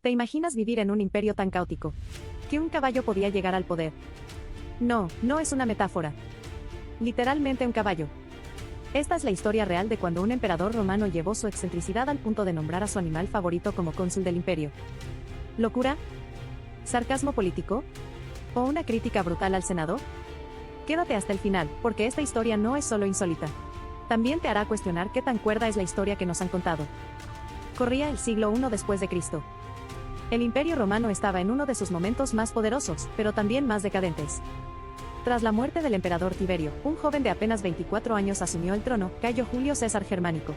¿Te imaginas vivir en un imperio tan caótico? ¿Que un caballo podía llegar al poder? No, no es una metáfora. Literalmente un caballo. Esta es la historia real de cuando un emperador romano llevó su excentricidad al punto de nombrar a su animal favorito como cónsul del imperio. ¿Locura? ¿Sarcasmo político? ¿O una crítica brutal al Senado? Quédate hasta el final, porque esta historia no es solo insólita. También te hará cuestionar qué tan cuerda es la historia que nos han contado. Corría el siglo I después de Cristo. El Imperio Romano estaba en uno de sus momentos más poderosos, pero también más decadentes. Tras la muerte del emperador Tiberio, un joven de apenas 24 años asumió el trono, Cayo Julio César Germánico.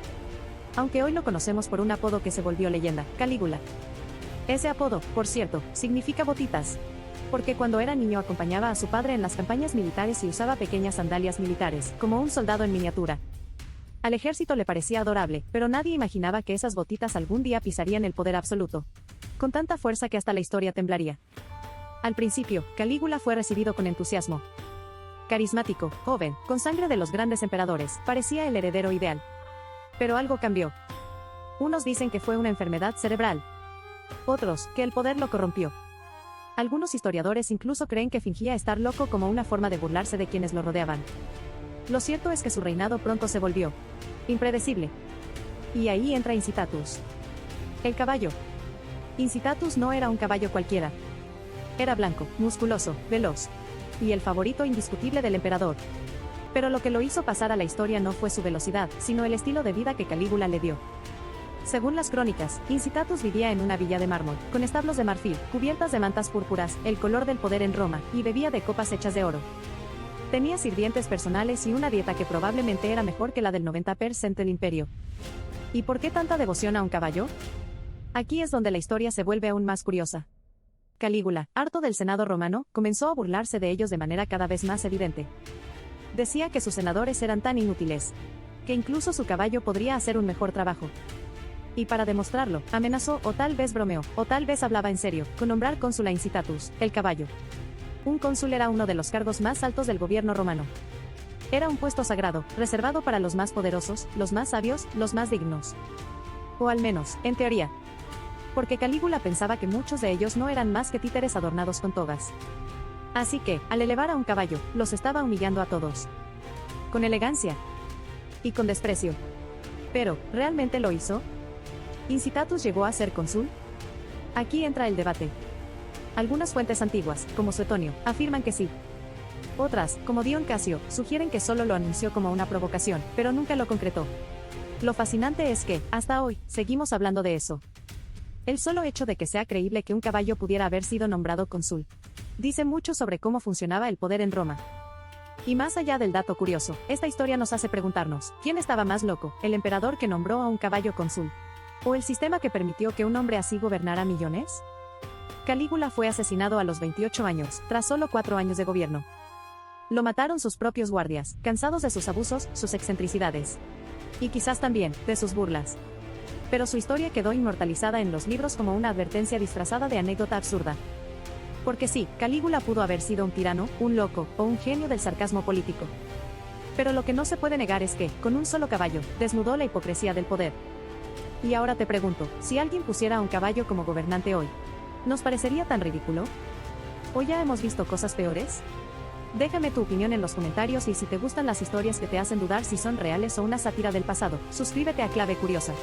Aunque hoy lo conocemos por un apodo que se volvió leyenda, Calígula. Ese apodo, por cierto, significa botitas. Porque cuando era niño acompañaba a su padre en las campañas militares y usaba pequeñas sandalias militares, como un soldado en miniatura. Al ejército le parecía adorable, pero nadie imaginaba que esas botitas algún día pisarían el poder absoluto. Con tanta fuerza que hasta la historia temblaría. Al principio, Calígula fue recibido con entusiasmo. Carismático, joven, con sangre de los grandes emperadores, parecía el heredero ideal. Pero algo cambió. Unos dicen que fue una enfermedad cerebral. Otros, que el poder lo corrompió. Algunos historiadores incluso creen que fingía estar loco como una forma de burlarse de quienes lo rodeaban. Lo cierto es que su reinado pronto se volvió impredecible. Y ahí entra Incitatus. El caballo. Incitatus no era un caballo cualquiera. Era blanco, musculoso, veloz. Y el favorito indiscutible del emperador. Pero lo que lo hizo pasar a la historia no fue su velocidad, sino el estilo de vida que Calígula le dio. Según las crónicas, Incitatus vivía en una villa de mármol, con establos de marfil, cubiertas de mantas púrpuras, el color del poder en Roma, y bebía de copas hechas de oro. Tenía sirvientes personales y una dieta que probablemente era mejor que la del 90% del imperio. ¿Y por qué tanta devoción a un caballo? Aquí es donde la historia se vuelve aún más curiosa. Calígula, harto del Senado romano, comenzó a burlarse de ellos de manera cada vez más evidente. Decía que sus senadores eran tan inútiles, que incluso su caballo podría hacer un mejor trabajo. Y para demostrarlo, amenazó, o tal vez bromeó, o tal vez hablaba en serio, con nombrar cónsul a Incitatus, el caballo. Un cónsul era uno de los cargos más altos del gobierno romano. Era un puesto sagrado, reservado para los más poderosos, los más sabios, los más dignos. O al menos, en teoría. Porque Calígula pensaba que muchos de ellos no eran más que títeres adornados con togas. Así que, al elevar a un caballo, los estaba humillando a todos. Con elegancia. Y con desprecio. Pero, ¿realmente lo hizo? ¿Incitatus llegó a ser cónsul? Aquí entra el debate. Algunas fuentes antiguas, como Suetonio, afirman que sí. Otras, como Dion Casio, sugieren que solo lo anunció como una provocación, pero nunca lo concretó. Lo fascinante es que, hasta hoy, seguimos hablando de eso. El solo hecho de que sea creíble que un caballo pudiera haber sido nombrado cónsul dice mucho sobre cómo funcionaba el poder en Roma. Y más allá del dato curioso, esta historia nos hace preguntarnos, ¿quién estaba más loco, el emperador que nombró a un caballo cónsul? ¿O el sistema que permitió que un hombre así gobernara millones? Calígula fue asesinado a los 28 años, tras solo 4 años de gobierno. Lo mataron sus propios guardias, cansados de sus abusos, sus excentricidades. Y quizás también, de sus burlas. Pero su historia quedó inmortalizada en los libros como una advertencia disfrazada de anécdota absurda. Porque sí, Calígula pudo haber sido un tirano, un loco, o un genio del sarcasmo político. Pero lo que no se puede negar es que, con un solo caballo, desnudó la hipocresía del poder. Y ahora te pregunto, si alguien pusiera a un caballo como gobernante hoy, ¿nos parecería tan ridículo? ¿O ya hemos visto cosas peores? Déjame tu opinión en los comentarios y si te gustan las historias que te hacen dudar si son reales o una sátira del pasado, suscríbete a Clave Curiosa.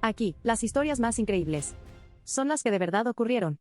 Aquí, las historias más increíbles son las que de verdad ocurrieron.